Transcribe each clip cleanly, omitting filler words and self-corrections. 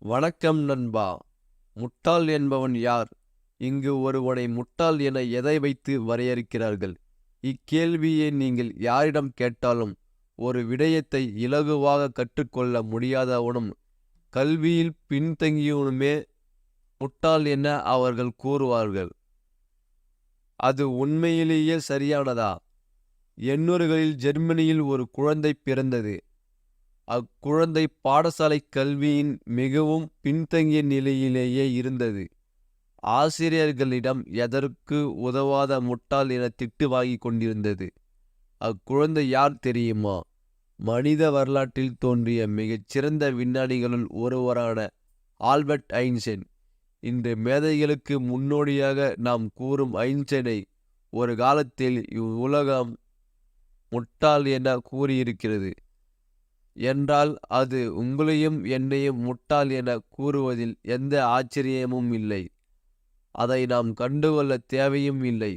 வணக்கம் நண்பா. முட்டாள் என்பவன் யார்? இங்கு ஒருவனை முட்டாள் என எதை வைத்து வரையறுக்கிறார்கள்? இக்கேள்வியை நீங்கள் யாரிடம் கேட்டாலும் ஒரு விடயத்தை இலகுவாக கற்றுக்கொள்ள முடியாதவனும் கல்வியில் பின்தங்கியவனுமே முட்டாள் என அவர்கள் கூறுவார்கள். அது உண்மையிலேயே சரியானதா? எண்ணூறுகளில் ஜெர்மனியில் ஒரு குழந்தை பிறந்தது. அக்குழந்தை பாடசாலை கல்வியின் மிகவும் பின்தங்கிய நிலையிலேயே இருந்தது. ஆசிரியர்களிடம் எதற்கு உதவாத முட்டாள் என திட்டு வாங்கி கொண்டிருந்தது. அக்குழந்தை யார் தெரியுமா? மனித வரலாற்றில் தோன்றிய மிகச்சிறந்த விஞ்ஞானிகளுள் ஒருவரான ஆல்பர்ட் ஐன்ஸ்டைன். இன்று மேதைகளுக்கு முன்னோடியாக நாம் கூறும் ஐன்ஸ்டைனை ஒரு காலத்தில் இவ்வுலகம் முட்டாள் என கூறியிருக்கிறது என்றால் அது உங்களையும் என்னையும் முட்டாள் என கூறுவதில் எந்த ஆச்சரியமும் இல்லை. அதை நாம் கண்டுகொள்ள தேவையும் இல்லை.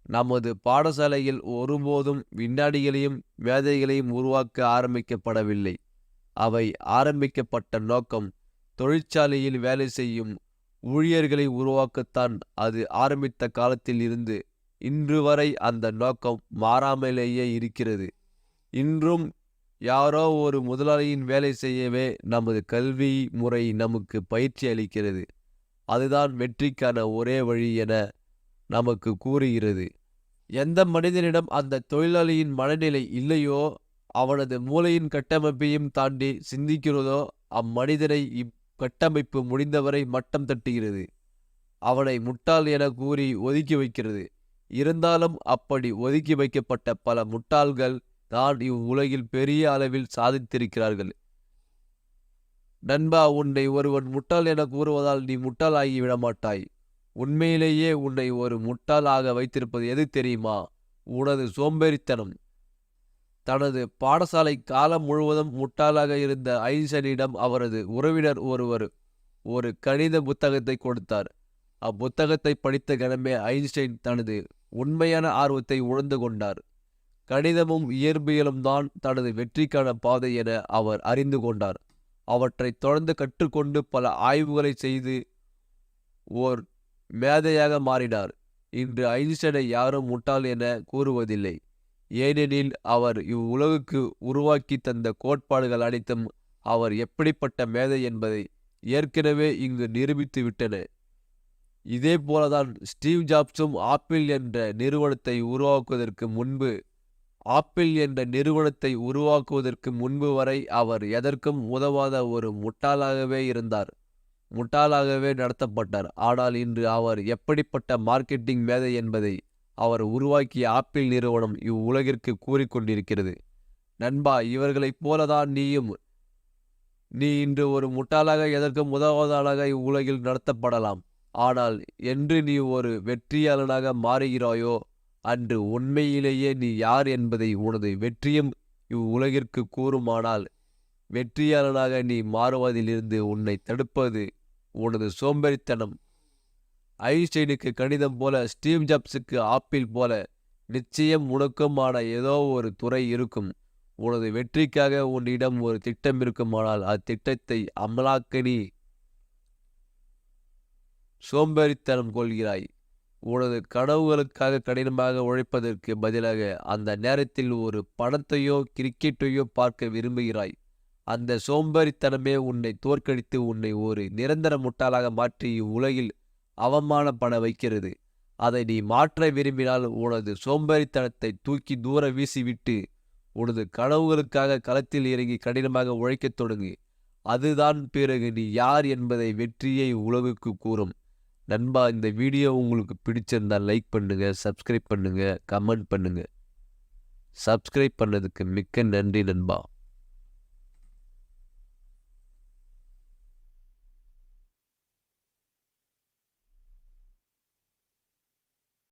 நமது பாடசாலையில் ஒருபோதும் விஞ்ஞானிகளையும் மேதைகளையும் உருவாக்க ஆரம்பிக்கப்படவில்லை. அவை ஆரம்பிக்கப்பட்ட நோக்கம் தொழிற்சாலையில் வேலை செய்யும் ஊழியர்களை உருவாக்கத்தான். அது ஆரம்பித்த காலத்தில் இருந்து இன்று வரை அந்த நோக்கம் மாறாமலேயே இருக்கிறது. இன்றும் யாரோ ஒரு முதலாளியின் வேலை செய்யவே நமது கல்வி முறை நமக்கு பயிற்சி அளிக்கிறது. அதுதான் வெற்றிக்கான ஒரே வழி என நமக்கு கூறுகிறது. எந்த மனிதனிடம் அந்த தொழிலாளியின் மனநிலை இல்லையோ, அவனது மூளையின் கட்டமைப்பையும் தாண்டி சிந்திக்கிறதோ, அம்மனிதனை இக்கட்டமைப்பு முடிந்தவரை மட்டம் தட்டுகிறது. அவனை முட்டாள் என கூறி ஒதுக்கி வைக்கிறது. இருந்தாலும் அப்படி ஒதுக்கி வைக்கப்பட்ட பல முட்டாள்கள் தான் இவ்வுலகில் பெரிய அளவில் சாதித்திருக்கிறார்கள். நண்பா, உன்னை ஒருவன் முட்டாள் என கூறுவதால் நீ முட்டாள் ஆகிவிட மாட்டாய். உண்மையிலேயே உன்னை ஒரு முட்டாள் ஆக வைத்திருப்பது எது தெரியுமா? உனது சோம்பேறித்தனம். தனது பாடசாலை காலம் முழுவதும் முட்டாளாக இருந்த ஐன்ஸ்டைனிடம் அவரது உறவினர் ஒருவர் ஒரு கணித புத்தகத்தை கொடுத்தார். அப்புத்தகத்தை படித்த கணமே ஐன்ஸ்டைன் தனது உண்மையான ஆர்வத்தை உணர்ந்து கொண்டார். கணிதமும் இயற்பியலும் தான் தனது வெற்றிக்கான பாதை என அவர் அறிந்து கொண்டார். அவற்றை தொடர்ந்து கற்றுக்கொண்டு பல ஆய்வுகளை செய்து ஓர் மேதையாக மாறினார். இன்று ஐன்ஸ்டைனை யாரும் முட்டாள் என கூறுவதில்லை. ஏனெனில் அவர் இவ்வுலகுக்கு உருவாக்கி தந்த கோட்பாடுகள் அனைத்தும் அவர் எப்படிப்பட்ட மேதை என்பதை ஏற்கனவே இங்கு நிரூபித்து விட்டன. இதே போலதான் ஸ்டீவ் ஜாப்ஸும் ஆப்பிள் என்ற நிறுவனத்தை உருவாக்குவதற்கு முன்பு வரை அவர் எதற்கும் உதவாத ஒரு முட்டாளாகவே இருந்தார். முட்டாளாகவே நடத்தப்பட்டார். ஆனால் இன்று அவர் எப்படிப்பட்ட மார்க்கெட்டிங் மேதை என்பதை அவர் உருவாக்கிய ஆப்பிள் நிறுவனம் இவ்வுலகிற்கு கூறிக்கொண்டிருக்கிறது. நண்பா, இவர்களைப் போலதான் நீயும். நீ இன்று ஒரு முட்டாளாக எதற்கும் உதவாதவனாக இவ்வுலகில் நடத்தப்படலாம். ஆனால் என்று நீ ஒரு வெற்றியாளனாக மாறுகிறாயோ, அன்று உண்மையிலேயே நீ யார் என்பதை உனது வெற்றியும் இவ்வுலகிற்கு கூறுமானால், வெற்றியாளனாக நீ மாறுவதிலிருந்து உன்னை தடுப்பது உனது சோம்பேறித்தனம். ஐன்ஸ்டைனுக்கு கணிதம் போல, ஸ்டீவ் ஜாப்ஸுக்கு ஆப்பிள் போல, நிச்சயம் உனக்குமான ஏதோ ஒரு துறை இருக்கும். உனது வெற்றிக்காக உன்னிடம் ஒரு திட்டம் இருக்குமானால் அத்திட்டத்தை அமலாக்க நீ சோம்பேறித்தனம் கொள்கிறாய். உனது கனவுகளுக்காக கடினமாக உழைப்பதற்கு பதிலாக அந்த நேரத்தில் ஒரு படத்தையோ கிரிக்கெட்டையோ பார்க்க விரும்புகிறாய். அந்த சோம்பேறித்தனமே உன்னை தோற்கடித்து உன்னை ஒரு நிரந்தர முட்டாளாக மாற்றி இவ்வுலகில் அவமானப்பட வைக்கிறது. அதை நீ மாற்ற விரும்பினால் உனது சோம்பேறித்தனத்தை தூக்கி தூர வீசிவிட்டு உனது கனவுகளுக்காக களத்தில் இறங்கி கடினமாக உழைக்கத் தொடங்கு. அதுதான் பிறகு நீ யார் என்பதை வெற்றியை உலகுக்கு கூறும். நண்பா, இந்த வீடியோ உங்களுக்கு பிடிச்சிருந்தால் லைக் பண்ணுங்க, சப்ஸ்கிரைப் பண்ணுங்க, கமெண்ட் பண்ணுங்க. சப்ஸ்கிரைப் பண்ணதுக்கு மிக்க நன்றி நண்பா.